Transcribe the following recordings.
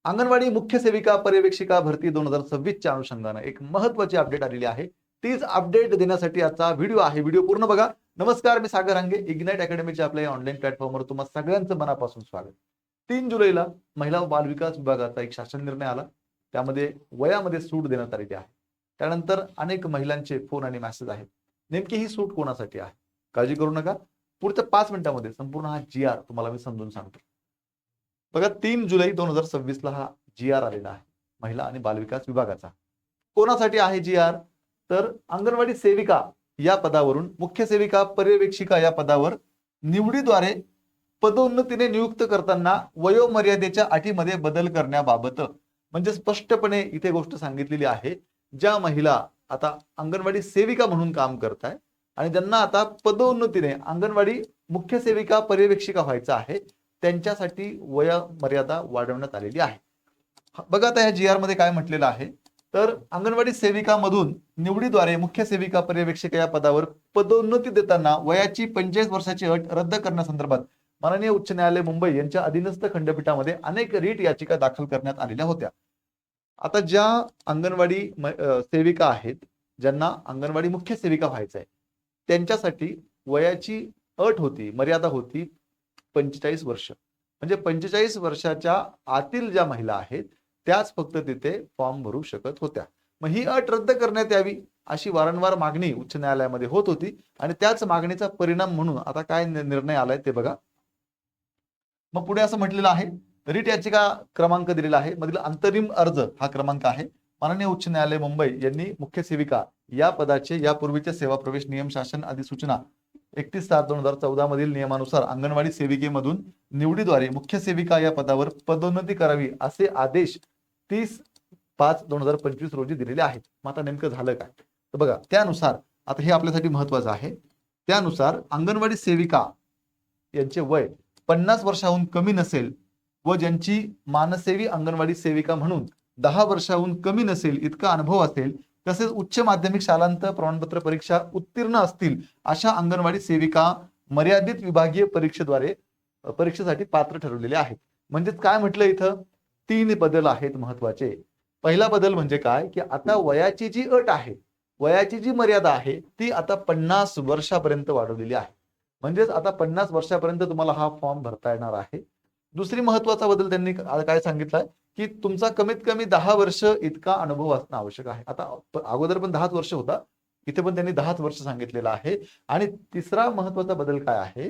अंगणवाडी मुख्य सेविका पर्यवेक्षिका भरती 2026च्या अनुषंगाने एक महत्त्वाची अपडेट आलेली आहे। तीच अपडेट देण्यासाठी आजचा व्हिडिओ आहे। व्हिडिओ पूर्ण बघा। नमस्कार, मी सागर रांगे, इग्नाइट अकॅडमीच्या आपल्या ऑनलाईन प्लॅटफॉर्मवर तुम्हा सगळ्यांचं मनापासून स्वागत। 3 जुलैला महिला व बाल विकास विभागाचा एक शासन निर्णय आला। त्यामध्ये वयामध्ये सूट देण्यात आलेली आहे। त्यानंतर अनेक महिलांचे फोन आणि मेसेज आहेत। नेमकी ही सूट कोणासाठी आहे? काळजी करू नका, पुढच्या 5 मिनिटांमध्ये संपूर्ण हा जी-आर तुम्हाला मी समजून सांगतो। बघा, 3 जुलै 2026 ला हा जी-आर आलेला आहे महिला आणि बालविकास विभागाचा। कोणासाठी आहे जी-आर? तर अंगणवाडी सेविका या पदावरून मुख्य सेविका पर्यवेक्षिका या पदावर निवडीद्वारे पदोन्नतीने नियुक्त करताना वयोमर्यादेच्या अटीमध्ये बदल करण्याबाबत, म्हणजे स्पष्टपणे इथे गोष्ट सांगितलेली आहे। ज्या महिला आता अंगणवाडी सेविका म्हणून काम करताय आणि ज्यांना आता पदोन्नतीने अंगणवाडी मुख्य सेविका पर्यवेक्षिका व्हायचं आहे, त्यांच्यासाठी वयोमर्यादा वाढवण्यात आलेली आहे। बघा, आता या जी-आर मध्ये काय म्हटलेलं आहे, तर अंगणवाडी सेविका मधून निवडीद्वारे मुख्य सेविका पर्यवेक्षिका या पदावर पदोन्नती देताना वयाची 45 वर्षाची अट रद्द करण्यासंदर्भात माननीय उच्च न्यायालय मुंबई यांच्या अधीनस्थ खंडपीठामध्ये अनेक रीट याचिका दाखल करण्यात आलेल्या होत्या। आता ज्या अंगणवाडी सेविका आहेत, ज्यांना अंगणवाडी मुख्य सेविका व्हायचं आहे, त्यांच्यासाठी वयाची अट होती, मर्यादा होती 45 वर्ष। म्हणजे 45 वर्षाच्या आतील ज्या महिला आहेत त्याच फक्त तिथे फॉर्म भरू शकत होत्या। मग ही अट रद्द करण्यात यावी अशी वारंवार मागणी उच्च न्यायालयामध्ये होत होती आणि त्याच मागणीचा परिणाम म्हणून आता काय निर्णय आलाय ते बघा। मग पुढे असं म्हटलेलं आहे, रीट याचिका क्रमांक दिलेला आहे, मधील अंतरिम अर्ज हा क्रमांक आहे। माननीय उच्च न्यायालय मुंबई यांनी मुख्य सेविका या पदाचे यापूर्वीचे सेवा प्रवेश नियम शासन अधिसूचना 31/7/2014 मधील नियमानुसार अंगणवाडी सेविकेमधून निवडीद्वारे मुख्य सेविका या पदावर पदोन्नती करावी असे आदेश 30/5/2025 रोजी दिलेले आहेत। मग आता नेमकं झालं काय? तर बघा, त्यानुसार आता हे आपल्यासाठी महत्वाचं आहे। त्यानुसार अंगणवाडी सेविका यांचे वय 50 वर्षाहून कमी नसेल व ज्यांची मानसेवी अंगणवाडी सेविका म्हणून 10 वर्षाहून कमी नसेल इतका अनुभव असेल, तसेच उच्च माध्यमिक शालांत प्रमाणपत्र परीक्षा उत्तीर्ण असतील अशा अंगणवाडी सेविका मर्यादित विभागीय परीक्षेसाठी पात्र ठरवलेले आहेत। म्हणजे काय म्हटलं इथं? 3 बदल आहेत महत्वाचे। पहिला बदल म्हणजे काय, की आता वयाची जी अट आहे, वयाची जी मर्यादा आहे ती आता 50 वर्षापर्यंत वाढवलेली आहे। म्हणजेच आता 50 वर्षापर्यंत तुम्हाला हा फॉर्म भरता येणार आहे। दुसरी महत्वाचा बदल त्यांनी काय सांगितलाय, की तुमचा कमीत कमी 10 वर्ष इतका अनुभव असणं आवश्यक आहे। आता अगोदर पण 10 वर्ष होता, इथे पण त्यांनी 10 वर्ष सांगितलेलं आहे। आणि तिसरा महत्वाचा बदल काय आहे,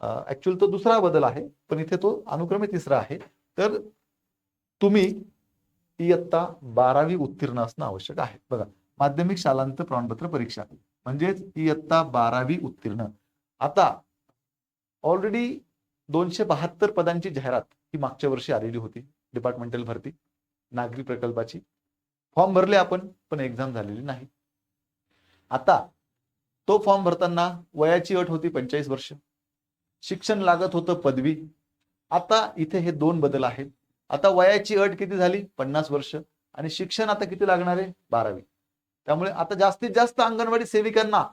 ऍक्च्युअली तो दुसरा बदल आहे पण इथे तो अनुक्रमे तिसरा आहे। तर तुम्ही इयत्ता 12वी उत्तीर्ण असणं आवश्यक आहे। बघा, माध्यमिक शालांत प्रमाणपत्र परीक्षा म्हणजेच इयत्ता 12वी उत्तीर्ण। आता ऑलरेडी 272 पदांची जाहिरात ही मागच्या वर्षी आलेली होती, डिपार्टमेंटल भरती नागरी प्रकल्पाची। फॉर्म भरले आपण, पण एक्झाम झालेली नाही। आता तो फॉर्म भरताना वयाची अट होती 45 वर्ष, शिक्षण लागत होतं पदवी। आता इथे हे 2 बदल आहेत। आता वयाची अट किती झाली? 50 वर्ष, आणि शिक्षण आता किती लागणार आहे? 12वी। त्यामुळे आता जास्तीत जास्त अंगणवाडी सेविकांना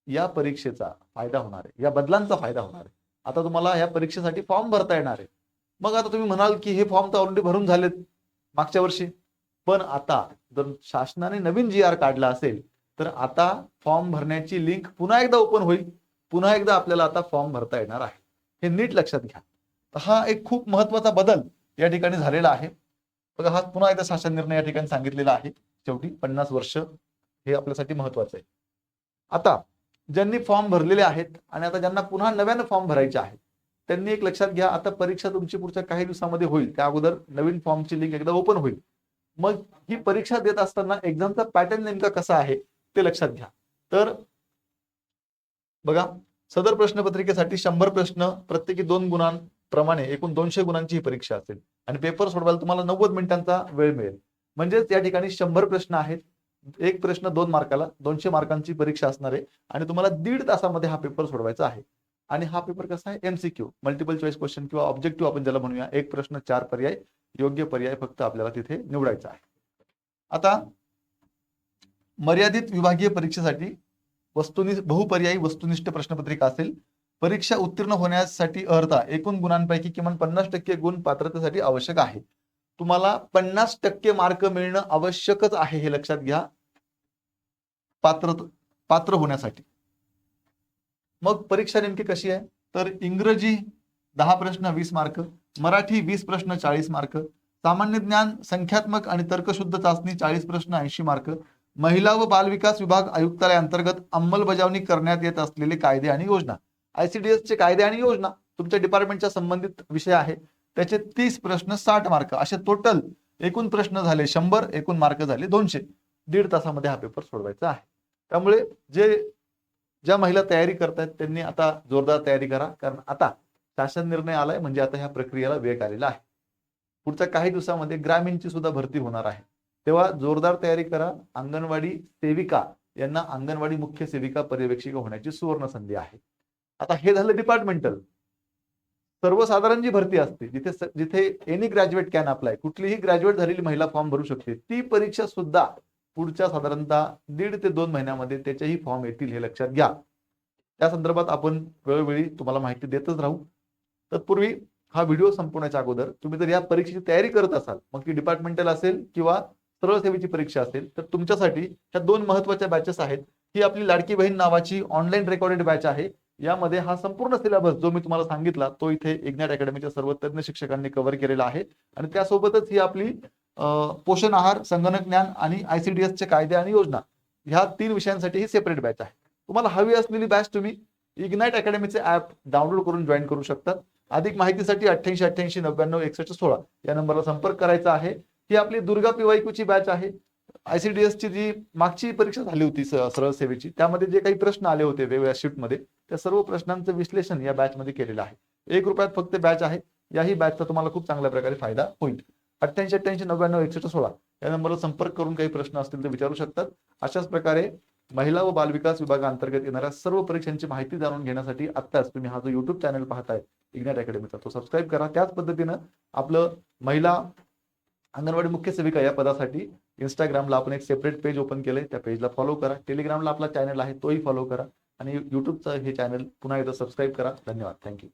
या परीक्षेचा फायदा होणार आहे, या बदलांचा फायदा होणार आहे। आता तुम्हाला या परीक्षेसाठी फॉर्म भरता येणार आहे। मग आता तुम्ही म्हणाल की हे फॉर्म तर ऑलरेडी भरून झालेत मागच्या वर्षी, पण आता जर शासनाने नवीन जी-आर काढला असेल तर आता फॉर्म भरण्याची लिंक पुन्हा एकदा ओपन होईल, पुन्हा एकदा आपल्याला आता फॉर्म भरता येणार आहे। हे नीट लक्षात घ्या। तर हा एक खूप महत्वाचा बदल या ठिकाणी झालेला आहे। बघा, हा पुन्हा एकदा शासन निर्णय या ठिकाणी सांगितलेला आहे। शेवटी 50 वर्ष हे आपल्यासाठी महत्वाचं आहे। आता ज्यांनी फॉर्म भरलेले आहेत आणि आता ज्यांना पुन्हा नव्यानं फॉर्म भरायचे आहेत, त्यांनी एक लक्षात घ्या, आता परीक्षा तुमची पुढच्या काही दिवसामध्ये होईल, त्या अगोदर नवीन फॉर्मची लिंक एकदा ओपन होईल। मग ही परीक्षा देत असताना एक्झामचा पॅटर्न नेमका कसा आहे ते लक्षात घ्या। तर बघा, सदर प्रश्नपत्रिकेसाठी 100 प्रश्न प्रत्येकी 2 गुणांप्रमाणे एकूण 200 गुणांची ही परीक्षा असेल आणि पेपर सोडवायला तुम्हाला 90 मिनिटांचा वेळ मिळेल। म्हणजेच या ठिकाणी 100 प्रश्न आहेत, एक प्रश्न 2 मार्काला, 200 मार्कांची परीक्षा असणार आहे आणि तुम्हाला 1.5 तासामध्ये हा पेपर सोडवायचा आहे। आणि हा पेपर कसा आहे? MCQ, मल्टिपल चॉईस क्वेश्चन किंवा ऑब्जेक्टिव्ह आपण ज्याला म्हणूया। एक प्रश्न 4 पर्याय, योग्य पर्याय फक्त आपल्याला तिथे निवडायचा आहे। आता मर्यादित विभागीय परीक्षेसाठी बहुपर्यायी वस्तुनिष्ठ प्रश्नपत्रिका असेल। परीक्षा उत्तीर्ण होण्यासाठी अर्हता एकूण गुणांपैकी किमान 50% गुण पात्रतेसाठी आवश्यक आहे। तुम्हाला 50% मार्क मिळणं आवश्यकच आहे, हे लक्षात घ्या, पात्र होण्यासाठी. मग परीक्षा नेमकी कशी आहे? तर इंग्रजी 10 प्रश्न 20 मार्क, मराठी 20 प्रश्न 40 मार्क, सामान्य ज्ञान, संख्यात्मक आणि तर्कशुद्ध चाचणी 40 प्रश्न 80 मार्क, महिला व बालविकास विभाग आयुक्तालय अंतर्गत अंमलबजावणी करण्यात येत असलेले कायदे आणि योजना, ICDS चे कायदे आणि योजना तुमच्या डिपार्टमेंटच्या संबंधित विषय आहे, त्याचे 30 प्रश्न 60 मार्क, असे टोटल एकूण प्रश्न झाले 100, एकूण मार्क झाले 200. 1.5 तासामध्ये हा पेपर सोडवायचा आहे. त्यामुळे ज्या महिला तयारी करतायत त्यांनी आता जोरदार तयारी करा, कारण आता शासन निर्णय आलाय, म्हणजे आता ह्या प्रक्रियेला वेग आलेला आहे. पुढच्या काही दिवसामध्ये ग्रामीणची सुद्धा भरती होणार आहे, तेव्हा जोरदार तयारी करा. अंगणवाडी सेविका यांना अंगणवाडी मुख्य सेविका पर्यवेक्षिका होण्याची सुवर्ण संधी आहे. आता हे झालं डिपार्टमेंटल. सर्वसाधारण जी भरती असते, जिथे एनी ग्रॅज्युएट कॅन अप्लाय, कुठलीही ग्रॅज्युएट झालेली महिला फॉर्म भरू शकते, ती परीक्षा सुद्धा पुढच्या साधारणतः 1.5 ते 2 महिन्यामध्ये त्याचेही फॉर्म येतील, हे लक्षात घ्या. त्या संदर्भात आपण वेळोवेळी तुम्हाला माहिती देतच राहू. तत्पूर्वी हा व्हिडिओ संपवण्याच्या अगोदर तुम्ही जर या परीक्षेची तयारी करत असाल, मग ती डिपार्टमेंटल असेल किंवा सरळ सेवेची परीक्षा असेल, तर तुमच्यासाठी ह्या 2 महत्त्वाच्या बॅचेस आहेत. ही आपली लाडकी बहीण नावाची ऑनलाईन रेकॉर्डेड बॅच आहे. यामध्ये हा संपूर्ण सिलेबस जो मी तुम्हाला सांगितला तो इथे इग्नाइट अकॅडमीच्या सर्व तज्ञ शिक्षकांनी कव्हर केलेला आहे. आणि त्यासोबतच ही आपली पोषण आहार, संगणक ज्ञान आणि ICDS चे कायदे आणि योजना, ह्या 3 विषयांसाठी ही सेपरेट बॅच आहे. तुम्हाला हवी असलेली बॅच तुम्ही इग्नाइट अकॅडमीचे ऍप डाउनलोड करून जॉईन करू शकतात. अधिक माहितीसाठी 8888 99 61 16 या नंबरला संपर्क करायचा आहे. ही आपली दुर्गा पिवायकूची बॅच आहे. ICDS ची जी मागची परीक्षा झाली होती सरळ सेवेची, त्यामध्ये जे काही प्रश्न आले होते वेगवेगळ्या शिफ्टमध्ये, त्या सर्व प्रश्नांचं विश्लेषण या बॅच मध्ये केलेलं आहे. 1 रुपयात फक्त बॅच आहे. याही बॅचचा तुम्हाला खूप चांगल्या प्रकारे फायदा होईल. 8888 99 61 16 या नंबरला संपर्क करून काही प्रश्न असतील तर विचारू शकतात. अशाच प्रकारे महिला व बालविकास विभागाअंतर्गत येणाऱ्या सर्व परीक्षांची माहिती जाणून घेण्यासाठी आत्ताच तुम्ही हा जो युट्यूब चॅनल पाहताय इग्नाइट अकॅडमीचा, तो सबस्क्राईब करा. त्याच पद्धतीनं आपलं महिला अंगणवाडी मुख्य सेविका या पदासाठी इंस्टाग्रामला आपण एक सेपरेट पेज ओपन केलंय, त्या पेजला फॉलो करा. टेलिग्रामला आपला चॅनल आहे, तोही फॉलो करा. आणि युट्यूबचं हे चॅनल पुन्हा एकदा सबस्क्राईब करा. धन्यवाद. थँक्यू.